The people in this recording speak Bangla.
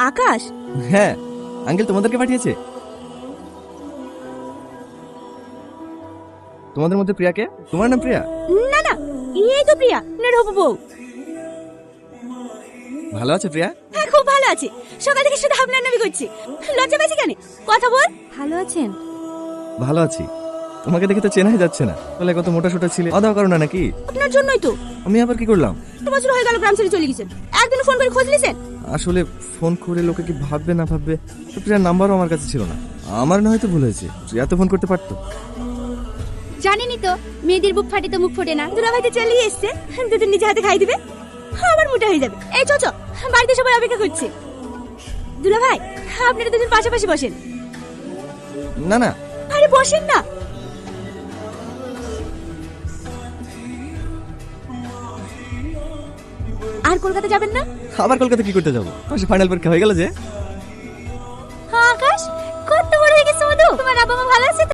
আকাশ? হ্যাঁ, আঙ্কেল তোমাদেরকে পাঠিয়েছে। তোমাদের মধ্যে প্রিয়াকে? তোমার নাম প্রিয়া? না না, এই তো প্রিয়া, নের হবু বউ। ভালো আছে প্রিয়া? হ্যাঁ, খুব ভালো আছে। সকাল থেকে শুধু আপনার নামই করছি। লজ্জা পেয়েছি কেন? কথা বল। ভালো আছেন? ভালো আছি। তোমাকে দেখে তো চেনাই যাচ্ছে না। বলে কত মোটা সোটা ছিলে, খাওয়া দাওয়া করো না নাকি? আপনার জন্যই তো। আমি আবার কি করলাম? 2 বছর হয়ে গেল গ্রাম ছেড়ে চলে গেছেন, একদিন ফোন করে খোঁজ নিয়েছেন? আসলে ফোন করে লোকে কি ভাববে না ভাববে, তো প্রিয়ার নাম্বারও আমার কাছে ছিল না। আমার না হয়তো ভুল হয়েছে, প্রিয়া তো ফোন করতে পারতো। জানেনই তো, মেয়েদের বুক ফাটে তো মুখ ফোটে না। দুলা ভাই তো চালিয়ে এসছে, দুদিন নিজে হাতে খাই দিবে, আবার মোটা হয়ে যাবে। এই চো চো, বাড়িতে সবাই অপেক্ষা করছে। দুলা ভাই, আপনারা দুজন পাশাপাশি বসেন। না না, আরে বসেন না। আর কলকাতা যাবেন না? আবার কলকাতা কি করতে যাবো? পাশে ফাইনাল পরীক্ষা হয়ে গেল যে। আকাশ, কত বড় হয়ে গেছে মধু। তোমার বাবা মা ভালো আছে তো?